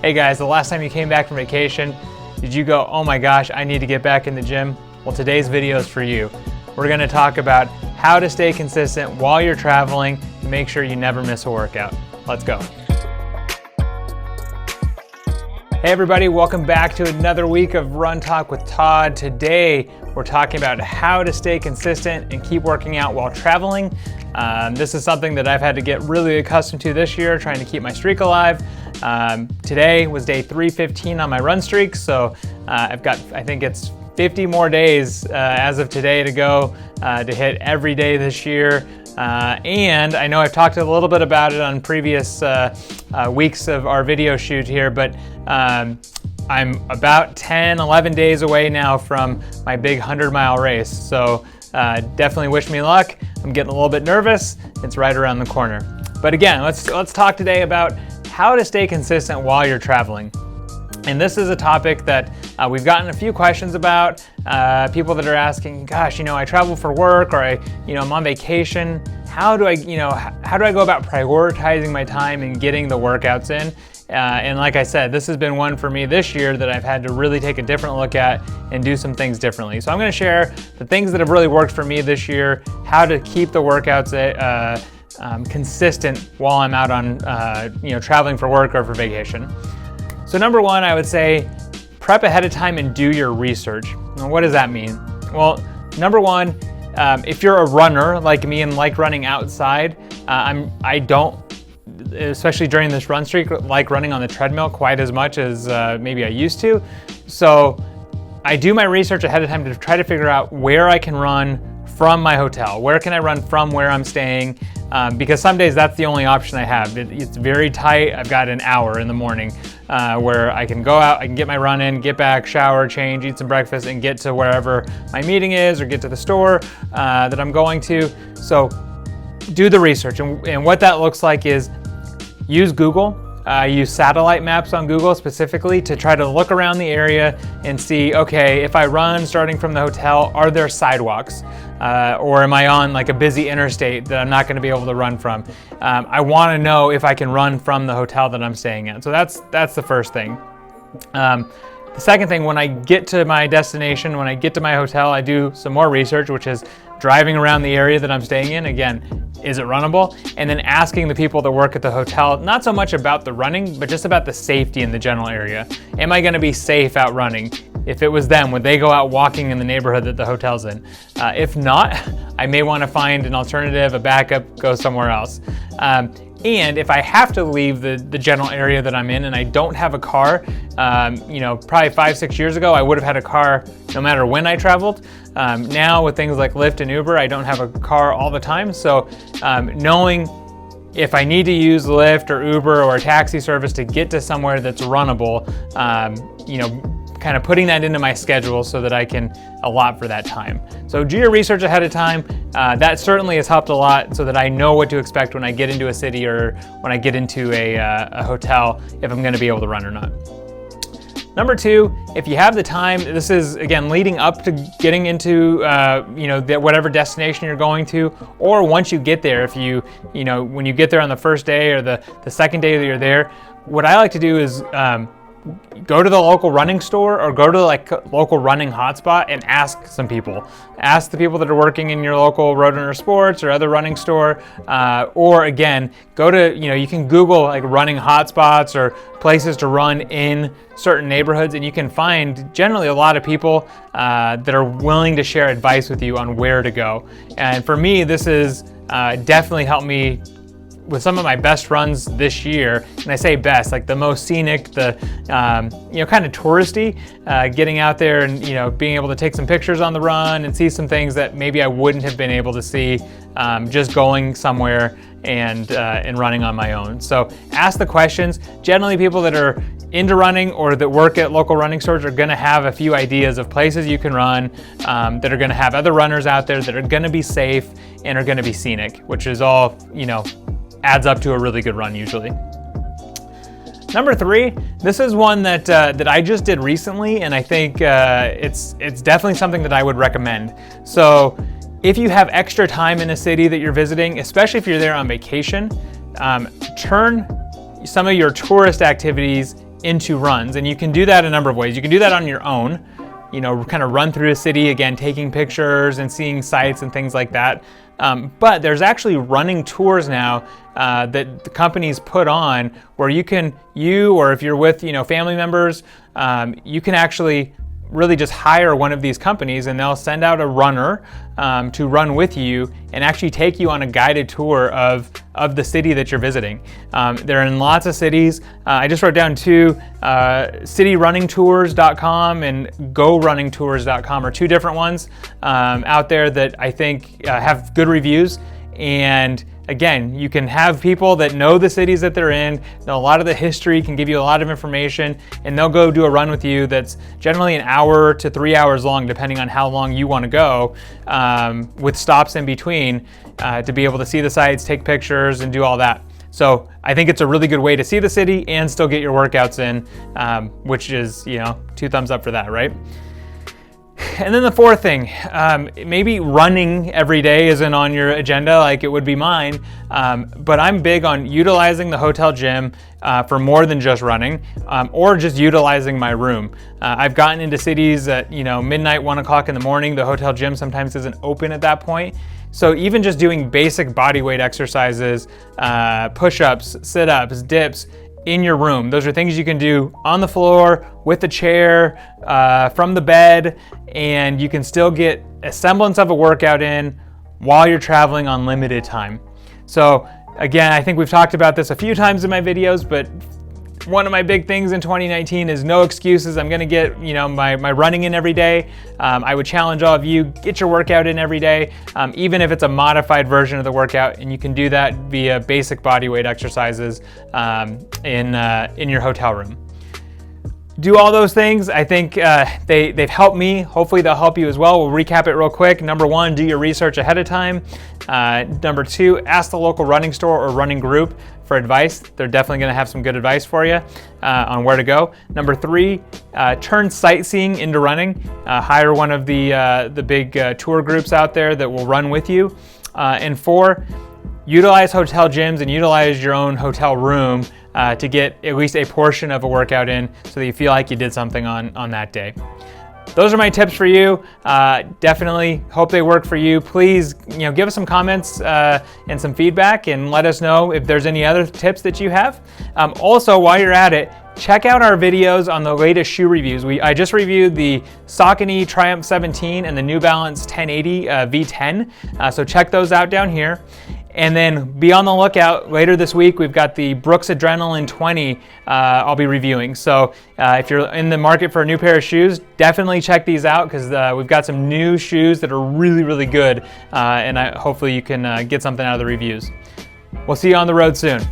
Hey guys, the last time you came back from vacation, did you go, oh my gosh, I need to get back in the gym? Well, today's video is for you. We're gonna talk about how to stay consistent while you're traveling to make sure you never miss a workout. Let's go. Hey everybody, welcome back to another week of Run Talk with Todd. Today, we're talking about how to stay consistent and keep working out while traveling. This is something that I've had to get really accustomed to this year, trying to keep my streak alive. Today was day 315 on my run streak, so I've got, I think it's 50 more days as of today to go to hit every day this year. And I know I've talked a little bit about it on previous weeks of our video shoot here, but I'm about 10, 11 days away now from my big 100-mile race. So definitely wish me luck. I'm getting a little bit nervous. It's right around the corner. But again, let's talk today about how to stay consistent while you're traveling. And this is a topic that we've gotten a few questions about. People that are asking, gosh, I travel for work, or I'm on vacation. How do I go about prioritizing my time and getting the workouts in? And like I said, this has been one for me this year that I've had to really take a different look at and do some things differently. So I'm going to share the things that have really worked for me this year, how to keep the workouts consistent while I'm out on traveling for work or for vacation. So number one, I would say prep ahead of time and do your research. Now, what does that mean? Well, number one, if you're a runner like me and like running outside, I don't, especially during this run streak, like running on the treadmill quite as much as maybe I used to. So I do my research ahead of time to try to figure out where I can run from my hotel. Where can I run from where I'm staying? Because some days that's the only option I have. It's very tight. I've got an hour in the morning where I can go out, I can get my run in, get back, shower, change, eat some breakfast, and get to wherever my meeting is or get to the store that I'm going to. So do the research. And what that looks like is use Google. Use satellite maps on Google specifically to try to look around the area and see, okay, if I run starting from the hotel, are there sidewalks? Or am I on like a busy interstate that I'm not going to be able to run from? I want to know if I can run from the hotel that I'm staying at. So that's the first thing. The second thing, when I get to my destination, when I get to my hotel, I do some more research, which is driving around the area that I'm staying in. Again, is it runnable? And then asking the people that work at the hotel, not so much about the running, but just about the safety in the general area. Am I going to be safe out running? If it was them, would they go out walking in the neighborhood that the hotel's in? If not, I may want to find an alternative, a backup, go somewhere else. And if I have to leave the general area that I'm in and I don't have a car, probably 5-6 years ago, I would have had a car no matter when I traveled. Now with things like Lyft and Uber, I don't have a car all the time. So knowing if I need to use Lyft or Uber or a taxi service to get to somewhere that's runnable, kind of putting that into my schedule so that I can allot for that time. So do your research ahead of time. That certainly has helped a lot so that I know what to expect when I get into a city or when I get into a hotel, if I'm going to be able to run or not. Number two, if you have the time, this is again leading up to getting into whatever destination you're going to, or once you get there, if when you get there on the first day or the second day that you're there, what I like to do is go to the local running store or go to like local running hotspot and ask some people. Ask the people that are working in your local Roadrunner Sports or other running store, or again, go to, you can Google like running hotspots or places to run in certain neighborhoods, and you can find generally a lot of people that are willing to share advice with you on where to go. And for me, this has definitely helped me with some of my best runs this year. And I say best, like the most scenic, the kind of touristy, getting out there and being able to take some pictures on the run and see some things that maybe I wouldn't have been able to see just going somewhere and running on my own. So ask the questions. Generally, people that are into running or that work at local running stores are going to have a few ideas of places you can run that are going to have other runners out there that are going to be safe and are going to be scenic, which is all adds up to a really good run usually. Number three, this is one that I just did recently, and I think it's definitely something that I would recommend. So if you have extra time in a city that you're visiting, especially if you're there on vacation, turn some of your tourist activities into runs. And you can do that a number of ways. You can do that on your own, you know, kind of run through a city, again, taking pictures and seeing sights and things like that. But there's actually running tours now that the companies put on where or if you're with, you know, family members, you can actually really just hire one of these companies and they'll send out a runner to run with you and actually take you on a guided tour of the city that you're visiting. They're in lots of cities. I just wrote down two, cityrunningtours.com and gorunningtours.com are two different ones out there that I think have good reviews. And again, you can have people that know the cities that they're in, know a lot of the history, can give you a lot of information, and they'll go do a run with you that's generally an hour to 3 hours long, depending on how long you want to go, with stops in between to be able to see the sights, take pictures, and do all that. So I think it's a really good way to see the city and still get your workouts in, which is, you know, 2 thumbs up for that, right? And then the fourth thing, maybe running every day isn't on your agenda like it would be mine, but I'm big on utilizing the hotel gym for more than just running, or just utilizing my room. I've gotten into cities at, you know, midnight, 1 o'clock in the morning. The hotel gym sometimes isn't open at that point. So even just doing basic body weight exercises, push-ups, sit-ups, dips, in your room. Those are things you can do on the floor, with the chair, from the bed, and you can still get a semblance of a workout in while you're traveling on limited time. So again, I think we've talked about this a few times in my videos, but one of my big things in 2019 is no excuses. I'm gonna get, you know, my running in every day. I would challenge all of you, get your workout in every day, even if it's a modified version of the workout, and you can do that via basic body weight exercises in your hotel room. Do all those things. I think they've helped me. Hopefully they'll help you as well. We'll recap it real quick. Number 1, do your research ahead of time. Number 2, ask the local running store or running group for advice. They're definitely going to have some good advice for you on where to go. Number 3, turn sightseeing into running. Hire one of the big tour groups out there that will run with you. And 4, utilize hotel gyms and utilize your own hotel room to get at least a portion of a workout in so that you feel like you did something on that day. Those are my tips for you. Definitely hope they work for you. Please, you know, give us some comments and some feedback and let us know if there's any other tips that you have. Also, while you're at it, check out our videos on the latest shoe reviews. I just reviewed the Saucony Triumph 17 and the New Balance 1080 V10. So check those out down here. And then be on the lookout later this week. We've got the Brooks Adrenaline 20 I'll be reviewing. So if you're in the market for a new pair of shoes, definitely check these out because we've got some new shoes that are really, really good. And hopefully you can get something out of the reviews. We'll see you on the road soon.